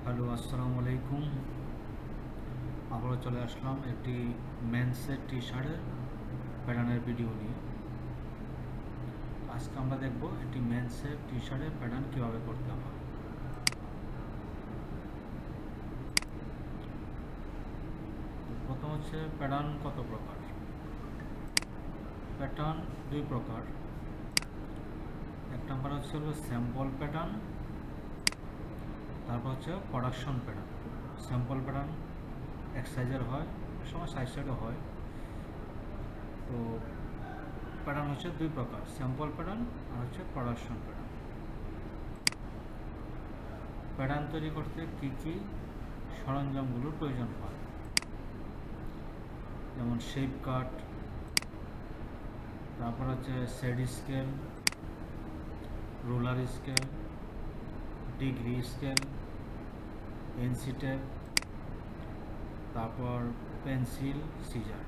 Hello, আসসালামু আলাইকুম। আবারও চলে আসলাম একটি মেন্সের টি শার্টের প্যাটার্নের ভিডিও নিয়ে। আজকে আমরা দেখব একটি মেন্সের টি শার্টের প্যাটার্ন কীভাবে করতে হয়। প্রথম হচ্ছে প্যাটার্ন কত প্রকার। প্যাটার্ন দুই প্রকার। এক নম্বর হচ্ছে স্যাম্পল প্যাটার্ন, তারপর হচ্ছে প্রোডাকশন প্যাটার্ন। স্যাম্পল প্যাটার্ন এক সাইজের হয়, সময় সাইজ সাইডও হয়। তো প্যাটার্ন হচ্ছে দুই প্রকার, স্যাম্পল প্যাটার্ন আর হচ্ছে প্রোডাকশন প্যাটার্ন। প্যাটার্ন তৈরি করতে কী কী সরঞ্জামগুলোর প্রয়োজন হয়, যেমন শেপ কাট, তারপর হচ্ছে set scale, roller scale, degree scale, এনসি টেপ, তারপর পেন্সিল, সিজার।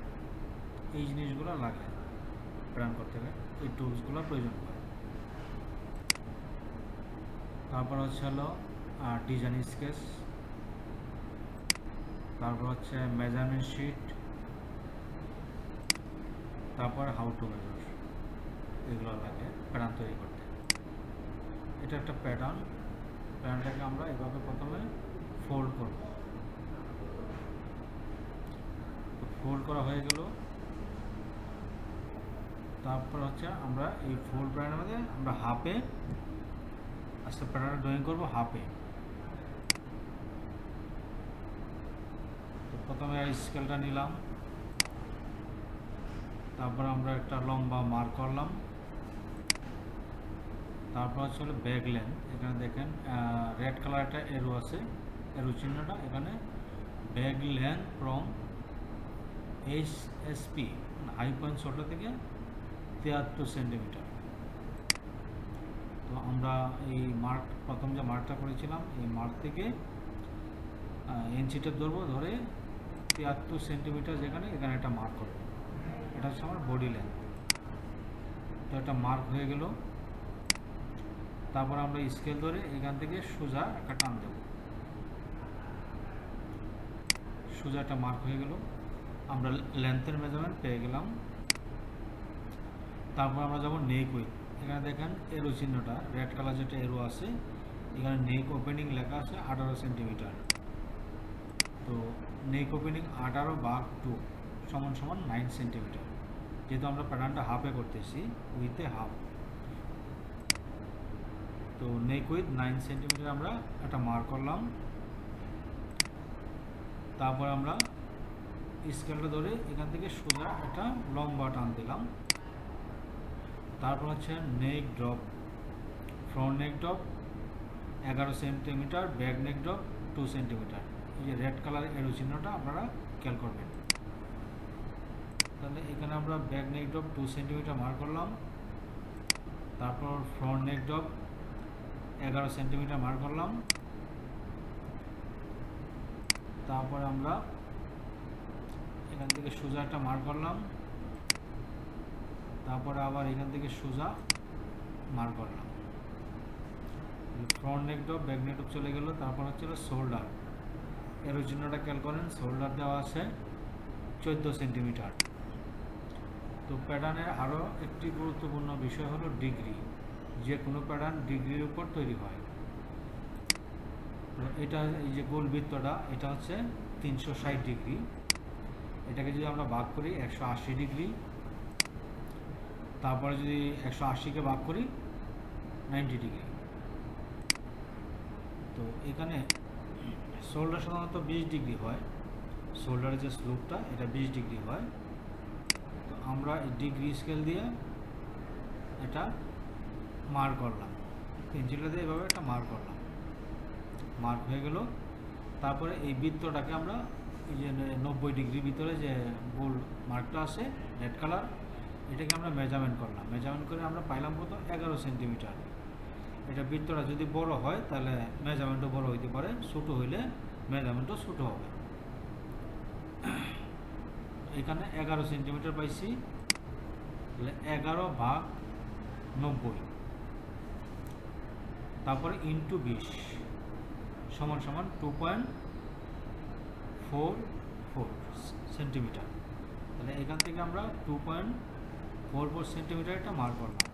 এই জিনিসগুলো লাগে প্যাটার্ন করতে গেলে, এই টুলসগুলো প্রয়োজন হয়। তারপর হচ্ছে হলো ডিজাইন স্কেচ, তারপর হচ্ছে মেজারমেন্ট শিট, তারপর হাউ টু মেজার, এগুলো লাগে প্যাটার্ন তৈরি করতে। এটা একটা প্যাটার্ন। প্যাটার্নটাকে আমরা এভাবে প্রথমে ফোল্ড করব। ফোল্ড করা হয়ে গেল, তারপর হচ্ছে আমরা এই ফোল্ড প্যাটার্নের মধ্যে আমরা হাফে আজকে প্যাটার্ন ড্রয়িং করব হাফে। তো প্রথমে স্কেলটা নিলাম, তারপর আমরা একটা লম্বা মার্ক করলাম। তারপর হচ্ছে হলো ব্যাক লেন্থ। এখানে দেখেন রেড কালার একটা এরো আছে, এরো চিহ্নটা এখানে। Back length from HSP high point shoulder থেকে 73 সেন্টিমিটার। তো আমরা এই মার্ক প্রথম যে মার্কটা করেছিলাম এই মার্ক থেকে ইঞ্চিটা ধরবো, ধরে 73 সেন্টিমিটার যেখানে এখানে একটা মার্ক করবো। এটা হচ্ছে আমার বডি লেন্থ। তো একটা মার্ক হয়ে গেল। তারপর আমরা স্কেল ধরে এখান থেকে সোজা একটা টান দেব, সোজা একটা মার্ক হয়ে গেল। আমরা লেন্থের মেজারমেন্ট পেয়ে গেলাম। তারপর আমরা যাব নেক উইথ। এখানে দেখেন এরো চিহ্নটা, রেড কালার যেটা এরো আছে, এখানে নেক ওপেনিং লেখা আছে 18 সেন্টিমিটার। তো নেক ওপেনিং 18/2 সমান 9 সেন্টিমিটার। যেহেতু আমরা প্যাটার্নটা হাফে করতেছি, উইথে হাফ, তো নেক উইথ 9 সেন্টিমিটার আমরা একটা মার্ক করলাম। তারপর আমরা স্কেলটা ধরে এখান থেকে সোজা একটা লম্বা টান দিলাম। তারপর হচ্ছে নেক ড্রপ, ফ্রন্ট নেক drop 11 centimetre, back neck drop 2 centimetre. এই যে রেড কালার এরো চিহ্নটা আপনারা খেয়াল করবেন। তাহলে এখানে আমরা back neck drop 2 centimetre mark করলাম। তারপর ফ্রন্ট নেক ড্রপ 11 সেন্টিমিটার মার্ক করলাম। তারপর আমরা এখান থেকে সোজা একটা মার্ক করলাম। তারপরে আবার এখান থেকে সোজা মার্ক করলাম। ফ্রন্ট নেক ড্রপ, ব্যাক নেক ড্রপ চলে গেল। তারপর হচ্ছে শোল্ডার, এর চিহ্নটা খেয়াল করেন, শোল্ডার দেওয়া আছে 14 সেন্টিমিটার। তো প্যাটার্নের আরও একটি গুরুত্বপূর্ণ বিষয় হলো ডিগ্রি। যে কোনো প্যাটার্ন ডিগ্রির উপর তৈরি হয়। তো এটা এই যে গোল বৃত্তটা, এটা হচ্ছে 360 ডিগ্রি। এটাকে যদি আমরা ভাগ করি 180 ডিগ্রি, তারপরে যদি 180কে ভাগ করি 90 ডিগ্রি। তো এখানে শোল্ডার সাধারণত 20 ডিগ্রি হয়, শোল্ডারের যে স্লোপটা এটা 20 ডিগ্রি হয়। তো আমরা এই ডিগ্রি স্কেল দিয়ে এটা মার্ক করলাম, পেন্সিলটা দিয়ে এভাবে একটা মার্ক করলাম, মার্ক হয়ে গেল। তারপরে এই বৃত্তটাকে আমরা এই যে 90 ডিগ্রির ভিতরে যে গোল মার্কটা আছে রেড কালার, এটাকে আমরা মেজারমেন্ট করলাম। মেজারমেন্ট করে আমরা পাইলাম কত, 11 সেন্টিমিটার। এটা বৃত্তটা যদি বড় হয় তাহলে মেজারমেন্টও বড় হইতে পারে, ছোটো হইলে মেজারমেন্টও ছোটো হবে। এখানে 11 সেন্টিমিটার পাইছি, তাহলে 11/90, তারপরে ইন্টু 20 সমান সমান 2.44 সেন্টিমিটার। তাহলে এখান থেকে আমরা 2.44 সেন্টিমিটার এটা মার্ক করলাম।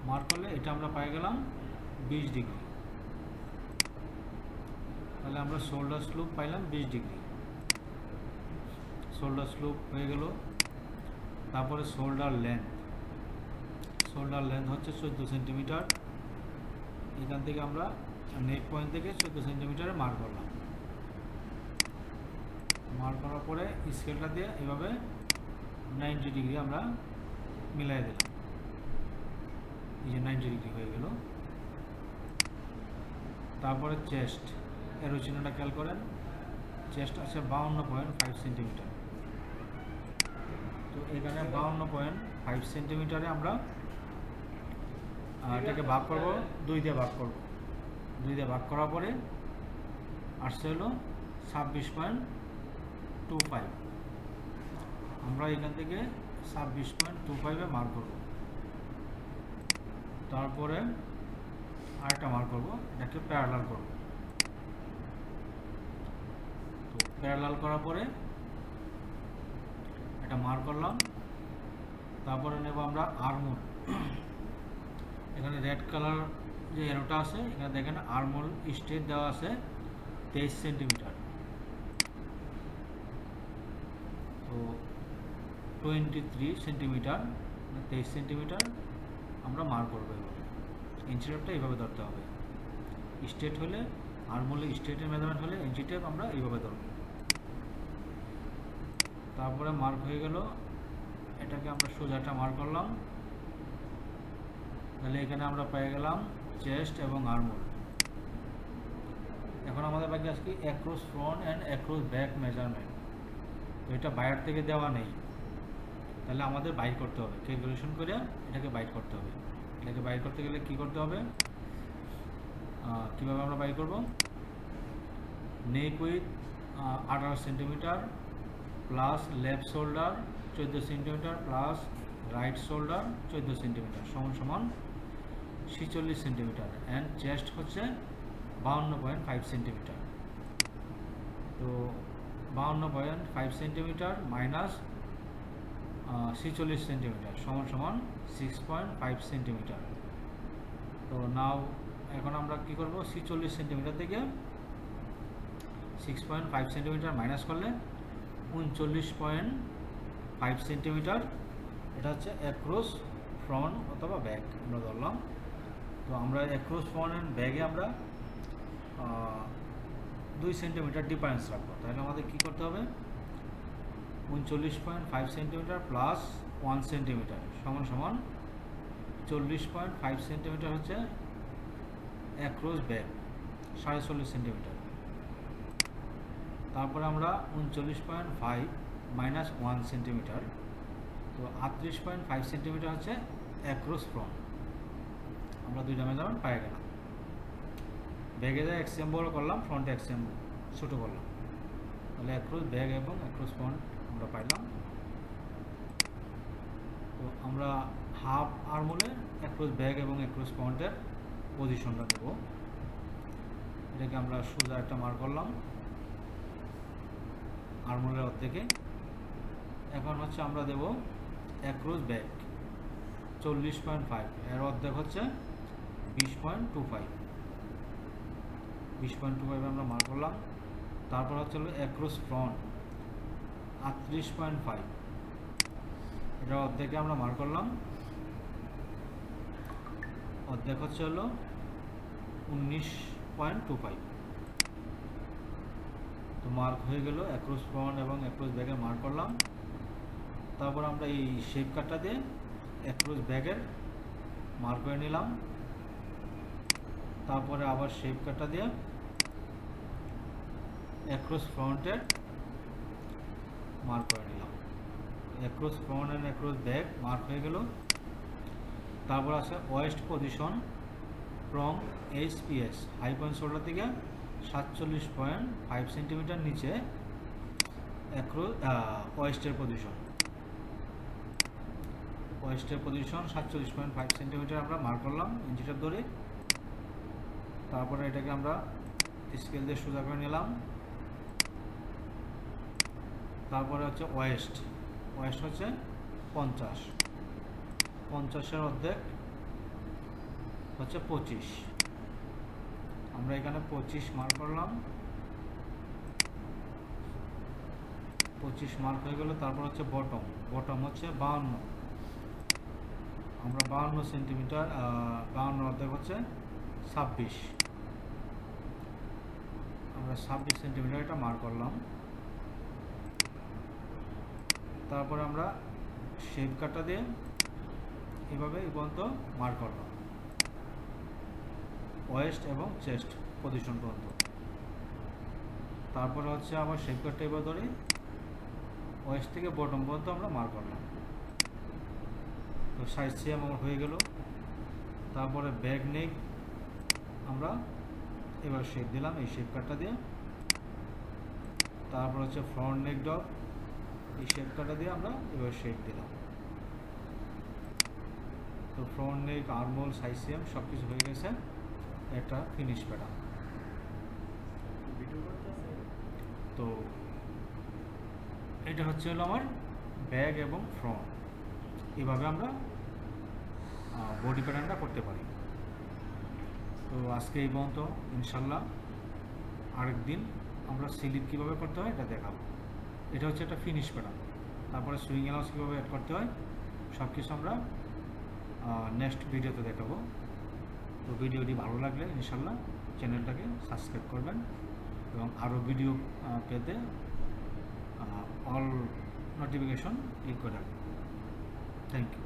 মার্ক করলে এটা আমরা পাই গেলাম 20 ডিগ্রি। তাহলে আমরা শোল্ডার স্লুপ পাইলাম 20 ডিগ্রি। শোল্ডার স্লুপ হয়ে গেল। তারপরে শোল্ডার লেন্থ হচ্ছে 14 সেন্টিমিটার। এখান থেকে আমরা নেক পয়েন্ট থেকে 14 সেন্টিমিটারে মার্ক করলাম। মার্ক করার পরে স্কেলটা দিয়ে এভাবে 90 ডিগ্রি আমরা মিলাই দিলাম। এই যে 90 ডিগ্রি হয়ে গেল। তারপরে চেস্ট এর চিহ্নটা খেয়াল করেন। চেস্ট আছে 52.5 সেন্টিমিটার। তো এখানে 52.5 সেন্টিমিটারে আমরা এটাকে ভাগ করব, 2 দিয়ে ভাগ করব। 2 দিয়ে ভাগ করার পরে আসছে হলো 26.25। আমরা এখান থেকে 26.25 মার্ক করব। তারপরে আরেকটা মার্ক করব, এটাকে প্যারালাল করব। তো প্যারালাল করার পরে এটা মার্ক করলাম। তারপরে নেব আমরা আর্মহোল। এখানে রেড কালার যে এরোটা আছে, এখানে দেখেন আর্মহোল স্ট্রেট দেওয়া আছে 23 সেন্টিমিটার। তো 23 সেন্টিমিটার, 23 সেন্টিমিটার আমরা মার্ক করবো। ইঞ্চি টেপটা এইভাবে ধরতে হবে। স্ট্রেট হলে আর্মহোলে স্ট্রেটের মেজারমেন্ট হলে ইঞ্চি টেপ আমরা এইভাবে ধরব। তারপরে মার্ক হয়ে গেল। এটাকে আমরা সোজাটা মার্ক করলাম। তাহলে এখানে আমরা পেয়ে গেলাম চেস্ট এবং আর্মহোল। এখন আমাদের বাকি আজকে across front and across back measurement. তো এটা বাইরে থেকে দেওয়া নেই, তাহলে আমাদের বাইর করতে হবে। ক্যালকুলেশন করে এটাকে বাইর করতে হবে। এটাকে বাইর করতে গেলে কি করতে হবে, কীভাবে আমরা বাইর করব? Neck with 18 centimetre plus left shoulder 14 centimetre plus right shoulder 14 centimetre সমান সমান 46 সেন্টিমিটার। অ্যান্ড চেস্ট হচ্ছে 52.5 সেন্টিমিটার। তো 52.5 সেন্টিমিটার মাইনাস 46 সেন্টিমিটার সমান সমান 6.5 সেন্টিমিটার। তো নাও এখন আমরা কি করব, 46 সেন্টিমিটার থেকে 6.5 সেন্টিমিটার মাইনাস করলে 39.5 সেন্টিমিটার। এটা হচ্ছে অ্যাক্রস ফ্রন্ট অথবা ব্যাক আমরা ধরলাম। তো আমরা অ্যাক্রস ফ্রন্ট অ্যান্ড ব্যাগে আমরা 2 সেন্টিমিটার ডিফারেন্স রাখবো। তাহলে আমাদের কি করতে হবে, 39.5 সেন্টিমিটার প্লাস 1 সেন্টিমিটার সমান সমান 40.5 সেন্টিমিটার হচ্ছে অ্যাক্রস ব্যাক, 40.5 সেন্টিমিটার। তারপরে আমরা 39.5 মাইনাস 1 সেন্টিমিটার, তো 38.5 সেন্টিমিটার হচ্ছে অ্যাক্রস ফ্রন্ট। আমরা দুইটা মেজারমেন্ট পাই গেলাম। ব্যাগে যা এক্সএম বড় করলাম, ফ্রন্টে এক্সএম ছোটো করলাম। তাহলে অ্যাক্রস ব্যাগ এবং অ্যাক্রস ফ্রন্ট আমরা পাইলাম। তো আমরা হাফ আর্মহোলে অ্যাক্রস ব্যাগ এবং অ্যাক্রস ফ্রন্টের পজিশনটা দেবো। এটাকে আমরা সোজা একটা মার্ক করলাম আর্মহোলের অর্ধেকে। এখন হচ্ছে আমরা দেব অ্যাক্রস ব্যাক 40.5, এর অর্ধেক হচ্ছে 20.25। 20.25 আমরা মার্ক করলাম। তারপর হচ্ছে হলো অ্যাক্রস ফ্রন্ট 38.5, এটা অর্ধেকে আমরা মার্ক করলাম। অর্ধেক হচ্ছে হলো 19.25। তো মার্ক হয়ে গেল, অ্যাক্রস ফ্রন্ট এবং অ্যাক্রস ব্যাগের মার্ক করলাম। তারপর আমরা এই শেপ কাটটা দিয়ে অ্যাক্রস ব্যাগের মার্ক করে নিলাম। তারপরে আবার শেপ কাটটা দিয়ে অ্যাক্রস ফ্রন্টের মার্ক করে নিলাম। Across front and across back mark হয়ে গেল। তারপর আছে waist position from HPS, high point shoulder থেকে 47.5 সেন্টিমিটার নিচে অ্যাক্রস ওয়েস্টের পজিশন। ওয়েস্টের পজিশন 47.5 সেন্টিমিটার আমরা মার্ক করলাম ইঞ্চি টেপ ধরে। তারপরে এটাকে আমরা স্কেল দিয়ে সোজা করে নিলাম। তারপরে হচ্ছে ওয়েস্ট হচ্ছে 50, 50-এর অর্ধেক হচ্ছে 25। আমরা এখানে 25 মার্ক করলাম, 25 মার্ক হয়ে গেল। তারপর হচ্ছে বটম হচ্ছে 52, আমরা 52 সেন্টিমিটার, 52 অর্ধেক হচ্ছে 26, আমরা 26 সেন্টিমিটার এটা মার্ক করলাম। তারপরে আমরা শেপ কাটটা দিয়ে এভাবে এই পর্যন্ত মার্ক করলাম, ওয়েস্ট এবং চেস্ট পজিশন পর্যন্ত। তারপরে হচ্ছে আবার শেপ কাটটা এবার ধরে ওয়েস্ট থেকে বটম পর্যন্ত আমরা মার্ক করলাম। তো সাইজ সেম আমার হয়ে গেল। তারপরে ব্যাক নেক আমরা এবার শেপ দিলাম এই শেপ কাটটা দিয়ে। তারপর হচ্ছে ফ্রন্ট নেক ডগ, এই শেপ কাটটা দিয়ে আমরা এবার শেপ দিলাম। তো ফ্রন্ট নেক, আর্মহোল, সাইজ সেম সব কিছু হয়ে গেছে, একটা ফিনিশ প্যাটার্ন। তো এটা হচ্ছে হলো আমার ব্যাক এবং ফ্রন্ট, এভাবে আমরা বডি প্যাটার্নটা করতে পারি। তো আজকে এই পর্যন্ত, ইনশাল্লাহ আরেকদিন আমরা স্লিপ কীভাবে করতে হয় এটা দেখাবো। এটা হচ্ছে একটা ফিনিশ প্যাটার্ন। তারপরে সুইং অ্যালাউন্স কীভাবে অ্যাড করতে হয় সব কিছু আমরা নেক্সট ভিডিওতে দেখাবো। তো ভিডিওটি ভালো লাগলে ইনশাল্লাহ চ্যানেলটাকে সাবস্ক্রাইব করবেন এবং আরও ভিডিও পেতে অল নোটিফিকেশন ক্লিক করে রাখবেন। Thank you.